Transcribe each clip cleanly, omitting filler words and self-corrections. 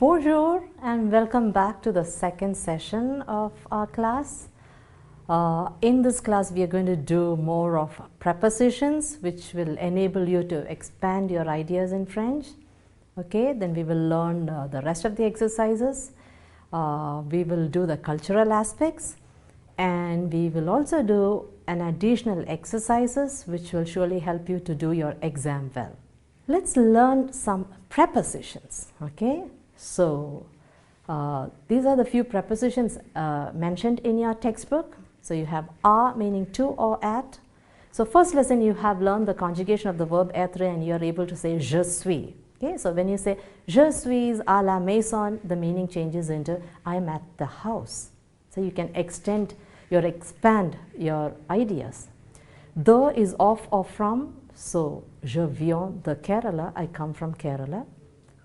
Bonjour and welcome back to the second session of our class. In this class we are going to do more of prepositions which will enable you to expand your ideas in French. Okay, then we will learn the rest of the exercises. We will do the cultural aspects and we will also do an additional exercises which will surely help you to do your exam well. Let's learn some prepositions. Okay. So, these are the few prepositions mentioned in your textbook. So, you have a meaning to or at. So, first lesson you have learned the conjugation of the verb être and you are able to say je suis. Okay? So, when you say je suis à la maison, the meaning changes into I am at the house. So, you can expand your ideas. The is of or from. So, je viens de Kerala, I come from Kerala.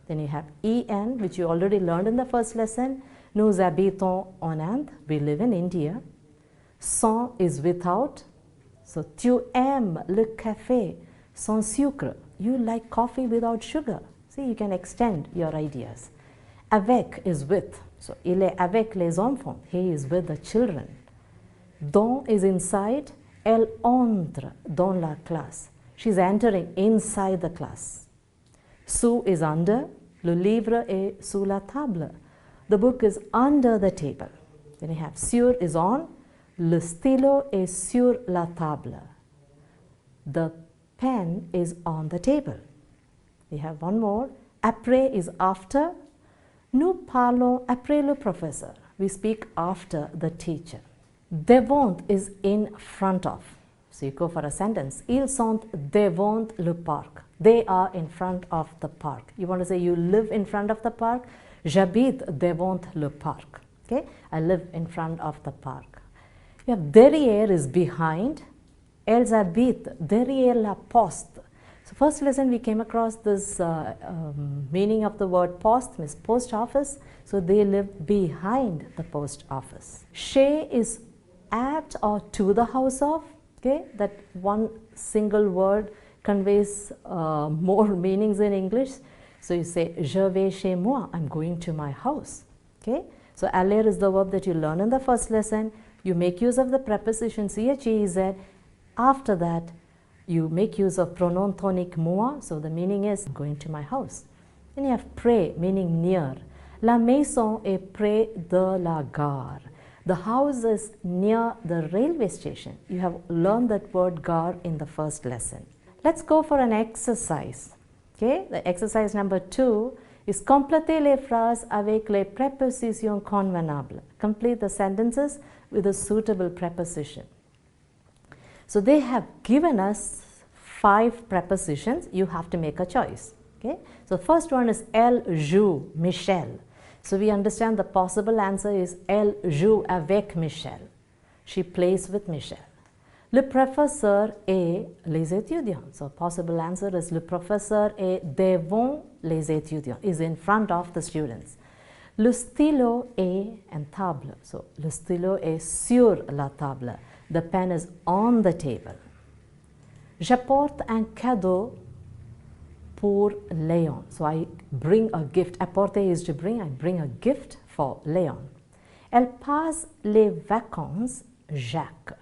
Then you have en, which you already learned in the first lesson. Nous habitons en Inde, we live in India. Sans is without. So, tu aimes le café sans sucre, you like coffee without sugar. See, you can extend your ideas. Avec is with. So, il est avec les enfants, he is with the children. Dans is inside, elle entre dans la classe. She is entering inside the class. Sous is under, le livre est sous la table. The book is under the table. Then you have sur is on, le stylo est sur la table. The pen is on the table. We have one more, après is after. Nous parlons après le professeur. We speak after the teacher. Devant is in front of. So you go for a sentence. Ils sont devant le parc. They are in front of the park. You want to say you live in front of the park? J'habite devant le parc. Okay? I live in front of the park. You have derrière is behind. Elles habitent derrière la poste. So first lesson we came across this meaning of the word poste, means post office. So they live behind the post office. Chez is at or to the house of. Okay, that one single word conveys more meanings in English. So you say, je vais chez moi, I'm going to my house. Okay, so aller is the verb that you learn in the first lesson. You make use of the preposition siet. After that, you make use of pronoun tonic moi. So the meaning is going to my house. Then you have près, meaning near. La maison est près de la gare. The house is near the railway station. You have learned that word gare in the first lesson. Let's go for an exercise. Okay, the exercise number 2 is compléter les phrases avec les prépositions convenables. Complete the sentences with a suitable preposition. So they have given us 5 prepositions. You have to make a choice. Okay, so the first one is elle joue Michel. So we understand the possible answer is elle joue avec Michel. She plays with Michel. Le professeur est les étudiants. So possible answer is le professeur est devant les étudiants, is in front of the students. Le stylo est en table. So le stylo est sur la table. The pen is on the table. J'apporte un cadeau pour Léon. So I bring a gift. Apporter is to bring. I bring a gift for Léon. Elle passe les vacances Jacques.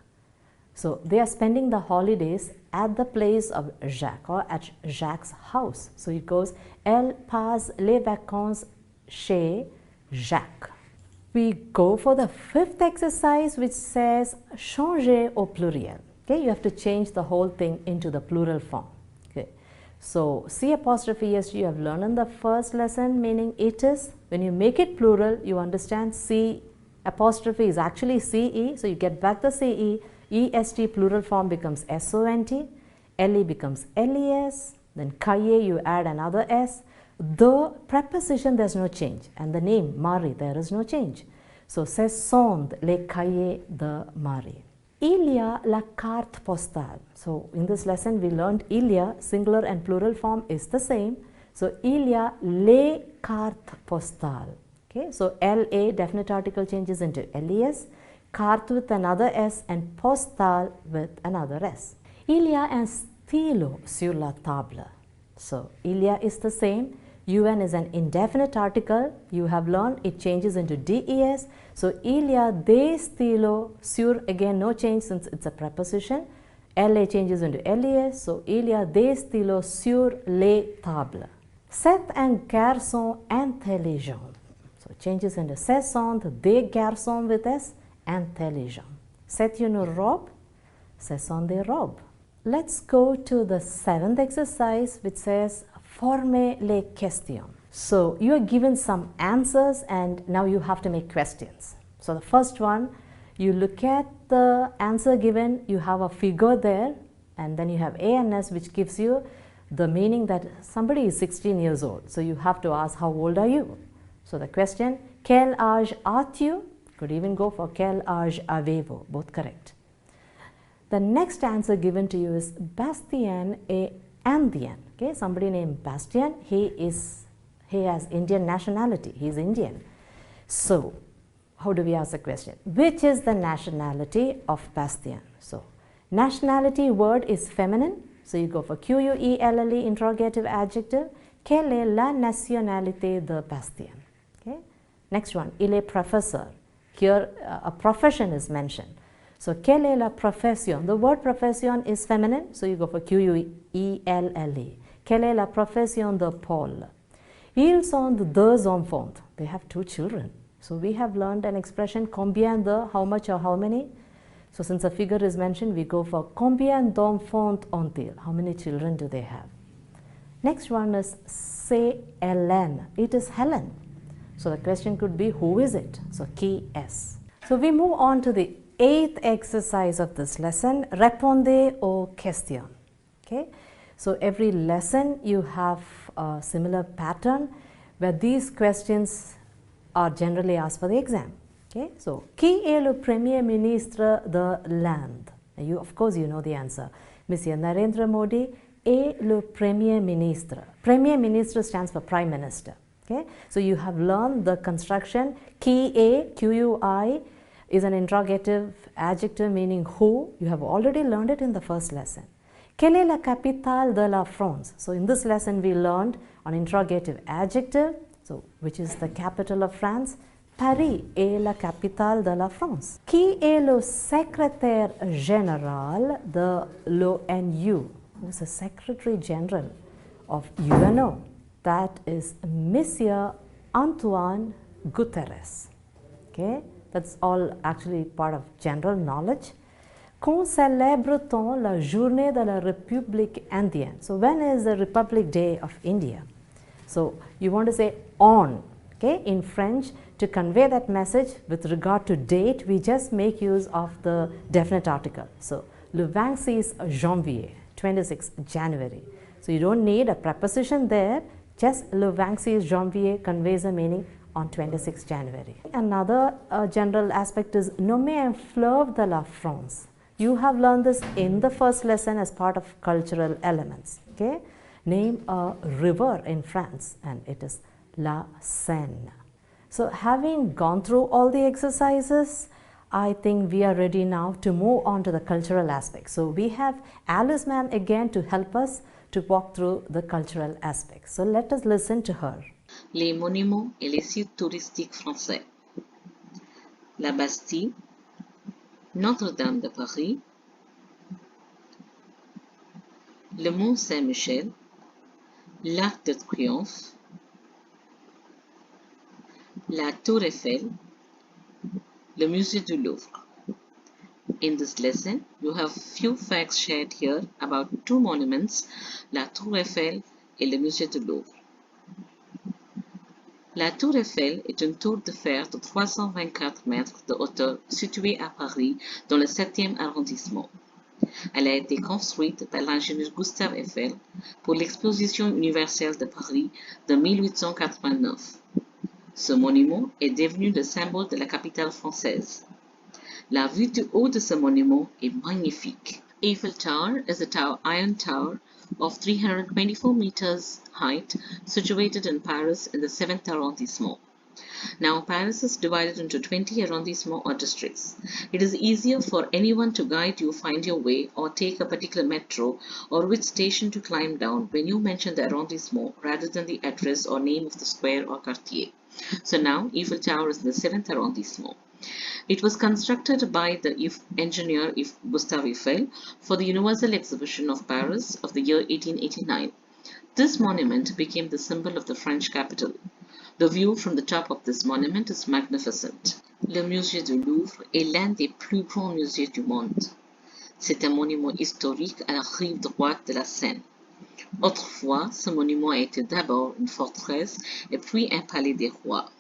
So they are spending the holidays at the place of Jacques or at Jacques' house. So it goes, elle passe les vacances chez Jacques. We go for the 5th exercise which says changer au pluriel. Okay, you have to change the whole thing into the plural form. Okay. So, C apostrophe S you have learned in the first lesson, meaning it is. When you make it plural, you understand C apostrophe is actually CE. So, you get back the CE, EST plural form becomes SONT, LE becomes LES, then cahier you add another S. The preposition there is no change and the name Marie there is no change. So, ce sont les cahiers de Marie. Il y a la carte postale. So, in this lesson we learned il y a, singular and plural form is the same. So, il y a les cartes postales. Okay. So, LA definite article changes into LES, carte with another S and postal with another S. Il y a un stylo sur la table. So, il y a is the same, UN is an indefinite article. You have learned it changes into DES. So, il y a des stylos sur, again no change since it's a preposition. LA changes into LES. So, il y a des stylos sur les tables. C'est un garçon intelligent. So, it changes into ce sont des garçons with S, intelligent. C'est une robe. Ce sont des robes. Let's go to the 7th exercise, which says former les questions. So you are given some answers and now you have to make questions. So the first one, you look at the answer given, you have a figure there, and then you have A and S, which gives you the meaning that somebody is 16 years old. So you have to ask, how old are you? So the question, quel âge as-tu? Could even go for quel âge avez-vous? Both correct. The next answer given to you is Bastien est Indien. Okay, somebody named Bastien, he has Indian nationality, he is Indian. So, how do we ask the question? Which is the nationality of Bastien? So, nationality word is feminine, so you go for Quelle interrogative adjective. Quelle est la nationalité de Bastien? Okay. Next one, il est professeur. Here a profession is mentioned. So, quelle est la profession? The word profession is feminine, so you go for Quelle. Quelle est la profession de Paul? Ils sont deux enfants. They have 2 children. So, we have learned an expression combien de, how much or how many. So, since a figure is mentioned, we go for combien d'enfants ont-ils? How many children do they have? Next one is c'est Hélène. It is Helen. So, the question could be who is it? So, qui est? So, we move on to the 8th exercise of this lesson, répondez aux questions. Okay. So, every lesson you have a similar pattern where these questions are generally asked for the exam. Okay. So, qui est le premier ministre de l'Inde? You, of course, you know the answer. Monsieur Narendra Modi est le premier ministre. Premier ministre stands for prime minister. Okay. So, you have learned the construction qui est, QUI, is an interrogative adjective meaning who. You have already learned it in the first lesson. Quelle est la capitale de la France? So in this lesson we learned an interrogative adjective, so which is the capital of France. Paris est la capitale de la France. Qui est le secrétaire général de l'ONU? Who is the secretary general of UNO? That is Monsieur Antoine Guterres. Okay. That's all actually part of general knowledge. Quand célèbre-t-on la journée de la République indienne? So when is the Republic Day of India? So you want to say on. Okay, in French, to convey that message with regard to date, we just make use of the definite article. So le 26 janvier, 26 January. So you don't need a preposition there, just le 26 janvier conveys a meaning on 26 January. Another general aspect is nommer un fleuve de la France. You have learned this in the first lesson as part of cultural elements. Okay? Name a river in France and it is La Seine. So having gone through all the exercises, I think we are ready now to move on to the cultural aspects. So we have Alice ma'am again to help us to walk through the cultural aspects. So let us listen to her. Les monuments et les sites touristiques français. La Bastille, Notre-Dame de Paris, le Mont Saint-Michel, l'Arc de Triomphe, la Tour Eiffel, le Musée du Louvre. In this lesson, you have few facts shared here about 2 monuments, la Tour Eiffel et le Musée du Louvre. La Tour Eiffel est une tour de fer de 324 mètres de hauteur située à Paris dans le 7e arrondissement. Elle a été construite par l'ingénieur Gustave Eiffel pour l'exposition universelle de Paris de 1889. Ce monument est devenu le symbole de la capitale française. La vue du haut de ce monument est magnifique. Eiffel Tower is a iron tower of 324 meters height situated in Paris in the 7th arrondissement. Now, Paris is divided into 20 arrondissements or districts. It is easier for anyone to guide you find your way or take a particular metro or which station to climb down when you mention the arrondissement rather than the address or name of the square or quartier. So now, Eiffel Tower is in the 7th arrondissement. It was constructed by the engineer Gustave Eiffel for the Universal Exhibition of Paris of the year 1889. This monument became the symbol of the French capital. The view from the top of this monument is magnificent. Le musée du Louvre est l'un des plus grands musées du monde. C'est un monument historique à la rive droite de la Seine. Autrefois, ce monument a été d'abord une forteresse et puis un palais des rois.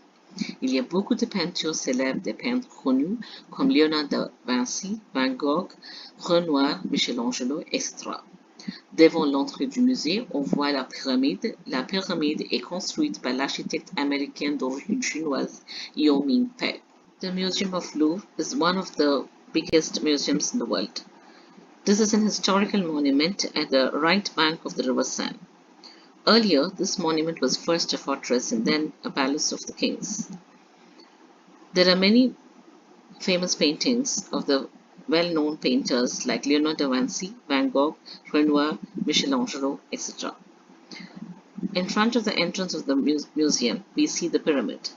Il y a beaucoup de peintures célèbres des peintres connus comme Léonard de Vinci, Van Gogh, Renoir, Michel-Angelo, etc. Devant l'entrée du musée, on voit la pyramide. La pyramide est construite par l'architecte américain d'origine chinoise Yao Ming-Pei. The Museum of Louvre is one of the biggest museums in the world. This is an historical monument at the right bank of the River Seine. Earlier, this monument was first a fortress and then a palace of the kings. There are many famous paintings of the well-known painters like Leonardo da Vinci, Van Gogh, Renoir, Michel-Angelo, etc. In front of the entrance of the museum, we see the pyramid.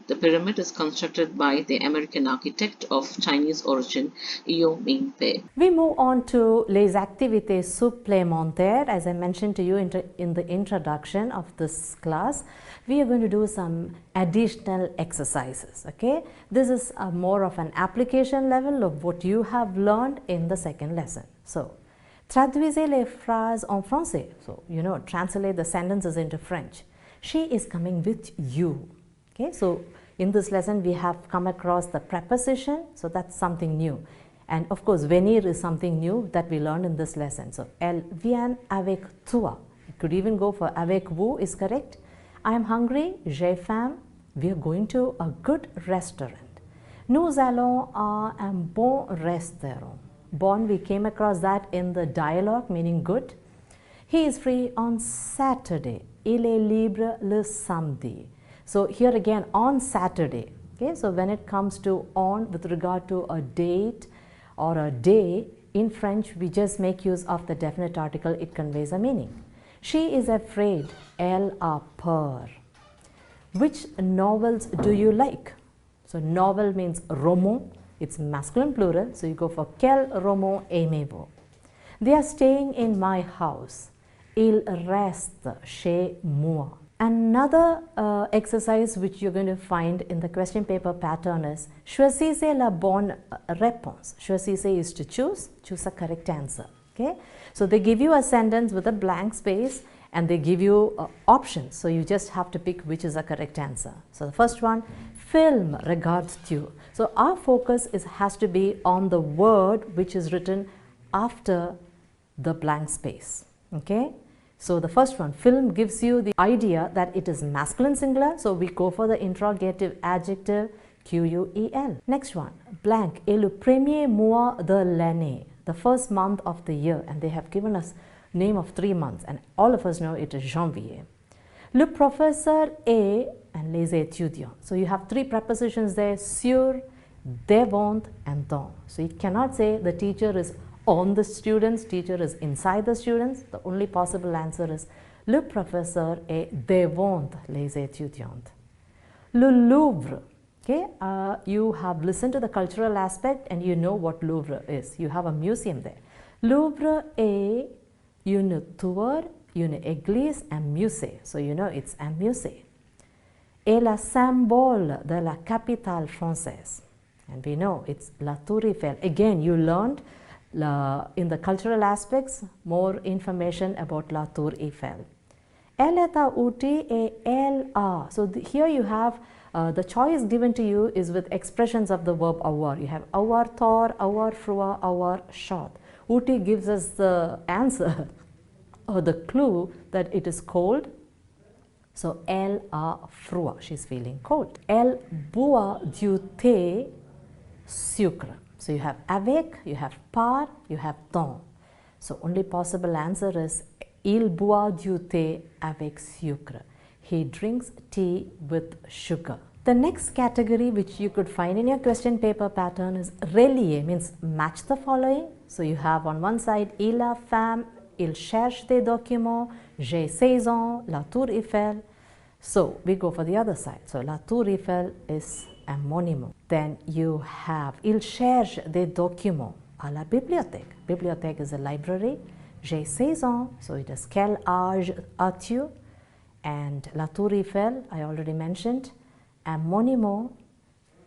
The pyramid is constructed by the American architect of Chinese origin, Yao Ming-Pei. We move on to les activités supplémentaires. As I mentioned to you in the introduction of this class, we are going to do some additional exercises. Okay, this is more of an application level of what you have learned in the second lesson. So, traduisez les phrases en français. So, translate the sentences into French. She is coming with you. Okay, so in this lesson we have come across the preposition, so that's something new. And of course, venir is something new that we learned in this lesson. So, elle vient avec toi. You could even go for avec vous is correct. I am hungry, j'ai faim. We are going to a good restaurant. Nous allons à un bon restaurant. Bon, we came across that in the dialogue, meaning good. He is free on Saturday. Il est libre le samedi. So here again, on Saturday. Okay, so when it comes to on with regard to a date or a day, in French we just make use of the definite article, it conveys a meaning. She is afraid, elle a peur. Which novels do you like? So novel means roman, it's masculine plural, so you go for quel roman aimez-vous? They are staying in my house. Ils restent chez moi. Another exercise which you're going to find in the question paper pattern is choisissez la bonne réponse. Choisissez is to choose a correct answer. Okay, so they give you a sentence with a blank space and they give you options. So you just have to pick which is a correct answer. So the first one, film regards you. So our focus has to be on the word which is written after the blank space. Okay. So the first one, film, gives you the idea that it is masculine singular. So we go for the interrogative adjective QUEL. Next one, blank est le premier mois de l'année, the first month of the year, and they have given us name of 3 months, and all of us know it is janvier. Le professeur est and les étudiants. So you have 3 prepositions there, sur, devant, and dans. So you cannot say the teacher is on the students, teacher is inside the students. The only possible answer is le professeur est devant les étudiants. Le Louvre. Okay, you have listened to the cultural aspect and you know what Louvre is. You have a museum there. Louvre est une tour, une église, un musée. So you know it's un musée. Et le symbole de la capitale française. And we know it's la Tour Eiffel. Again, you learned in the cultural aspects more information about la Tour Eiffel. Elle est à Outi et elle a. So here you have the choice given to you is with expressions of the verb avoir. You have avoir tard, avoir froid, avoir short. Outi gives us the answer or the clue that it is cold. So elle a froid. She's feeling cold. Elle boit du thé sucre. So you have avec, you have par, you have dans. So only possible answer is il boit du thé avec sucre. He drinks tea with sugar. The next category which you could find in your question paper pattern is relier, means match the following. So you have on one side, il a femme, il cherche des documents, j'ai 16 ans, la tour Eiffel. So we go for the other side. So la tour Eiffel is a monument. Then you have il cherche des documents à la bibliothèque. Bibliothèque is a library. J'ai 16 ans, so it is quel âge as-tu? And la tour Eiffel, I already mentioned. Un monument,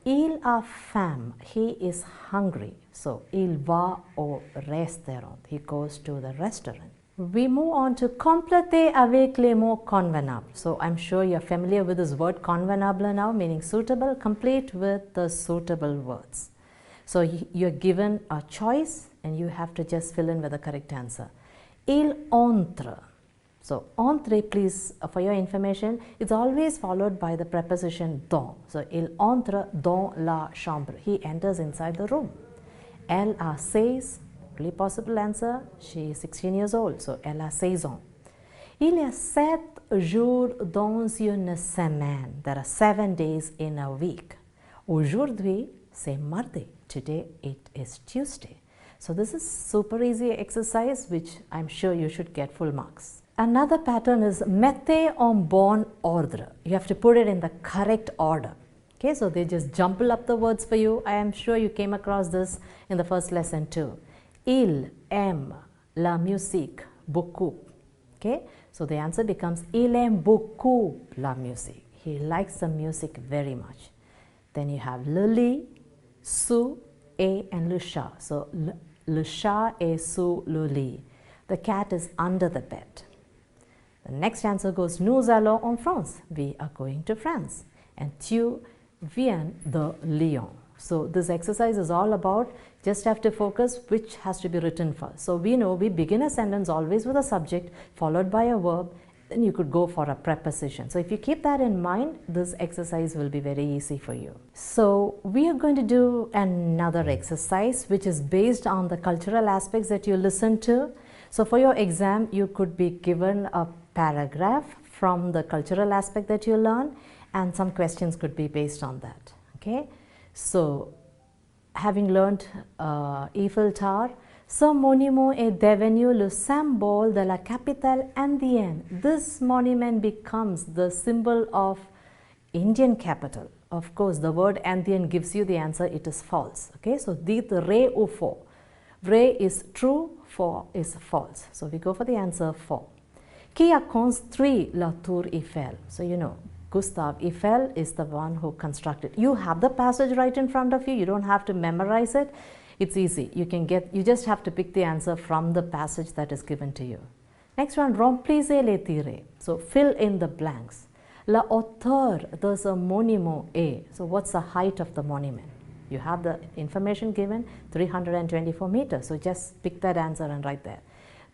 il a faim, he is hungry, so il va au restaurant, he goes to the restaurant. We move on to compléter avec les mots convenables. So I'm sure you're familiar with this word convenable now, meaning suitable. Complete with the suitable words. So you're given a choice and you have to just fill in with the correct answer. Il entre. So, entre, please, for your information, it's always followed by the preposition dans. So, il entre dans la chambre. He enters inside the room. Elle a 16, only possible answer, she is 16 years old. So, elle a 16 ans. Il y a 7 jours dans une semaine. There are 7 days in a week. Aujourd'hui, c'est mardi. Today, it is Tuesday. So, this is super easy exercise which I'm sure you should get full marks. Another pattern is mettez en bon ordre. You have to put it in the correct order. Okay, so they just jumble up the words for you. I am sure you came across this in the first lesson too. Il aime la musique beaucoup. Okay, so the answer becomes il aime beaucoup la musique. He likes the music very much. Then you have le lit, sous, et and le chat. So le chat est sous le lit. The cat is under the bed. The next answer goes, nous allons en France. We are going to France. And tu viens de Lyon. So this exercise is all about, just have to focus which has to be written first. So we know we begin a sentence always with a subject followed by a verb. Then you could go for a preposition. So if you keep that in mind, this exercise will be very easy for you. So we are going to do another exercise which is based on the cultural aspects that you listen to. So for your exam, you could be given a paragraph from the cultural aspect that you learn, and some questions could be based on that. Okay, so having learned Eiffel Tower, ce monument est devenu le symbole de la capitale indienne. This monument becomes the symbol of Indian capital. Of course, the word Indian gives you the answer, it is false. Okay, so dit vrai ou faux. Vrai is true, faux is false. So we go for the answer faux. Qui a construit la tour Eiffel? So you know, Gustave Eiffel is the one who constructed. You have the passage right in front of you. You don't have to memorize it. It's easy. You just have to pick the answer from the passage that is given to you. Next one, remplissez les tirs. So fill in the blanks. La hauteur de ce monument est. So what's the height of the monument? You have the information given, 324 meters. So just pick that answer and write there.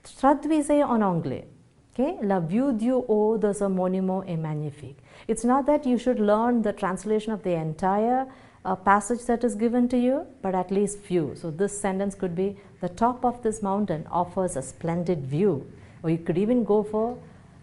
Traduisez en anglais. Okay, la vue du haut de ce monument est magnifique. It's not that you should learn the translation of the entire passage that is given to you, but at least few. So this sentence could be, the top of this mountain offers a splendid view. Or you could even go for,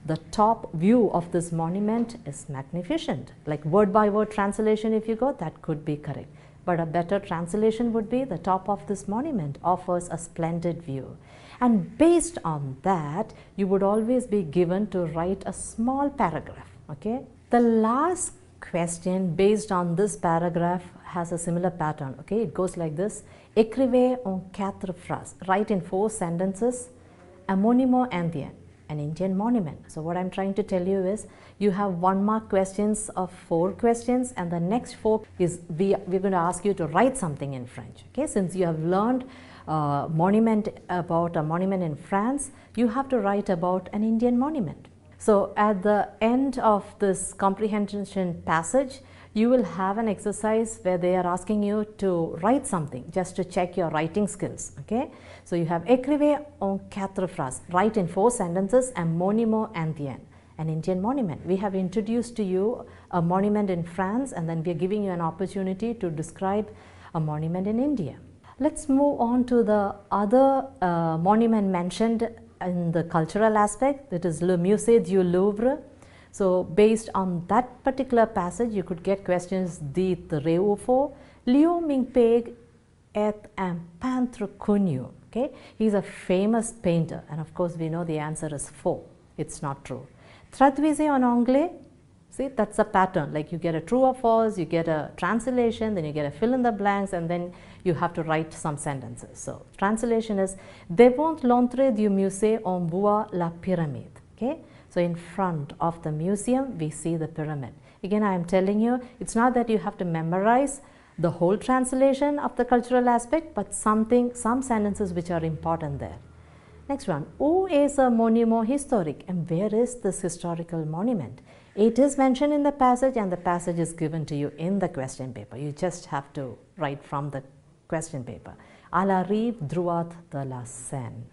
the top view of this monument is magnificent. Like word by word translation, if you go, that could be correct. But a better translation would be, the top of this monument offers a splendid view. And based on that, you would always be given to write a small paragraph. Okay. The last question based on this paragraph has a similar pattern. Okay, it goes like this. Écrivez en 4 phrases. Write in 4 sentences. Un monument indien, an Indian monument. So what I'm trying to tell you is, you have 1 mark questions of 4 questions, and the next 4 is we're going to ask you to write something in French. Okay, since you have learned about a monument in France, you have to write about an Indian monument. So at the end of this comprehension passage, you will have an exercise where they are asking you to write something just to check your writing skills. Okay, so you have écrivez en 4 phrases. Write in 4 sentences un monument indien, an Indian monument. We have introduced to you a monument in France, and then we are giving you an opportunity to describe a monument in India. Let's move on to the other monument mentioned in the cultural aspect, that is Le Musée du Louvre. So based on that particular passage, you could get questions dit reufo, Liu Mingpeg et un peintre connu. Okay, he's a famous painter, and of course we know the answer is faux. It's not true. Traduisez en anglais. See, that's a pattern. Like you get a true or false, you get a translation, then you get a fill in the blanks, and then you have to write some sentences. So translation is devant l'entrée du musée on voit la pyramide. Okay, so in front of the museum we see the pyramid. Again, I am telling you, it's not that you have to memorize the whole translation of the cultural aspect, but some sentences which are important there. Next one, où est un monument historique, and where is this historical monument? It is mentioned in the passage, and the passage is given to you in the question paper. You just have to write from the question paper. À la rive droite de la Seine.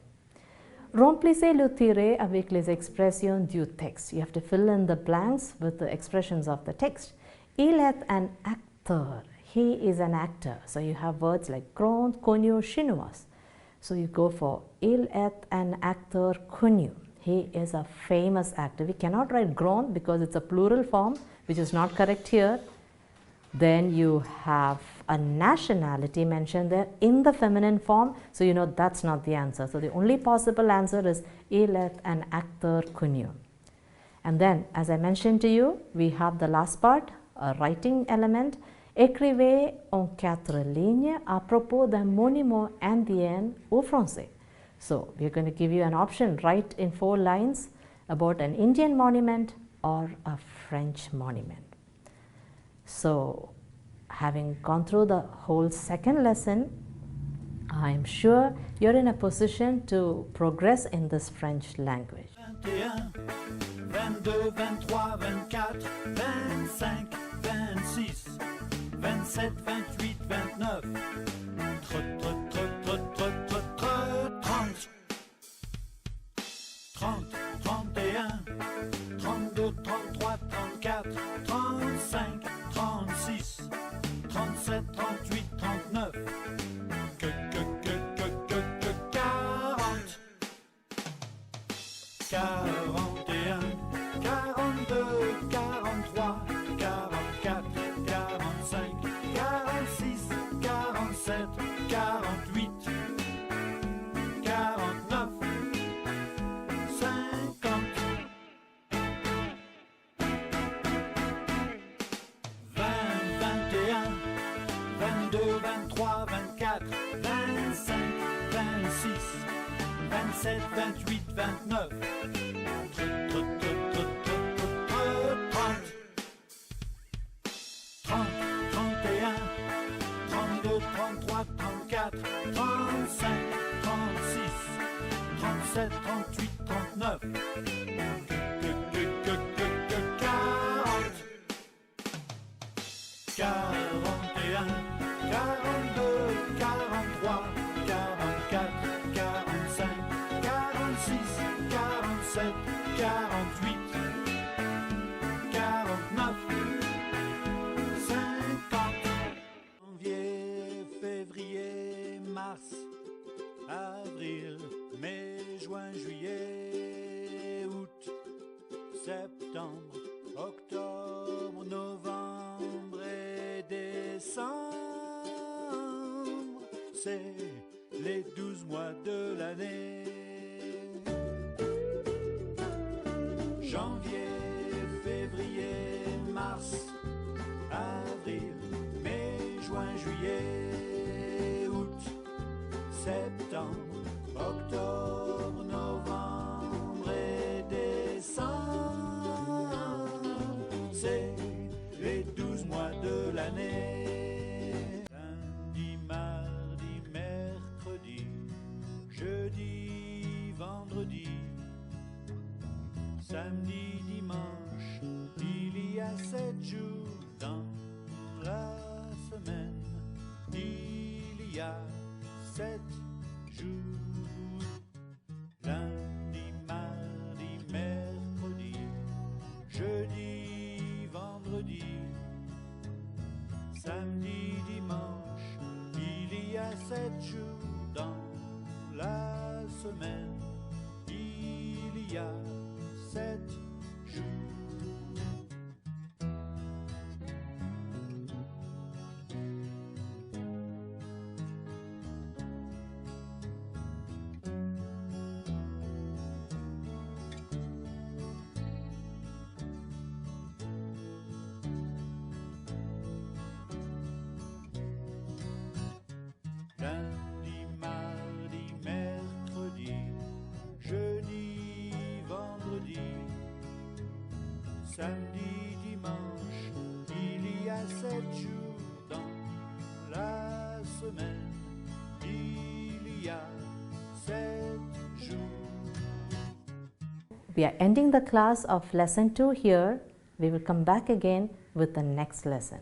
Remplissez le tiret avec les expressions du texte. You have to fill in the blanks with the expressions of the text. Il est un acteur. He is an actor. So you have words like grand, connu, chinois. So you go for il est un acteur connu. He is a famous actor. We cannot write grand because it's a plural form, which is not correct here. Then you have a nationality mentioned there in the feminine form. So you know that's not the answer. So the only possible answer is il est un acteur connu. And then, as I mentioned to you, we have the last part, a writing element. Écrivez en 4 lignes à propos d'un monument indien au français. So we are going to give you an option, write in 4 lines about an Indian monument or a French monument. So having gone through the whole second lesson, I am sure you're in a position to progress in this French language. 21, 22, 23, 24, 25, 26, 27, 28, 29, 30, 31, 32, 33, 34, 35, 36, 37, 38, 39, 40, 41, 42, 43, 44, 45, 46, 47, 48, 49, 50, 20, 21, 22, 23, 24, 25, 26, 27, 28, 29, 30, 31, 32, 33, 34, 35, 36, 37, 38, 39, 40, 41, 42, 43, 44, 45, 46, 47, 48, 49, 50. Janvier, février, mars, avril, mai, juin, juillet, août, septembre, octobre, novembre et décembre. C'est les 12 mois de l'année. Janvier, février, mars, avril, mai, juin, juillet, août, septembre, octobre, novembre et décembre. C'est les 12 mois de l'année. Lundi, mardi, mercredi, jeudi, vendredi, samedi, dimanche, il y a 7 jours dans la semaine. Il y a 7 jours. Lundi, mardi, mercredi, jeudi, vendredi, samedi, dimanche. Il y a 7 jours dans la semaine. Il y a 7 jours. Samedi, dimanche, il y a 7 jours dans la semaine. Il y a 7 jours. We are ending the class of lesson 2 here. We will come back again with the next lesson.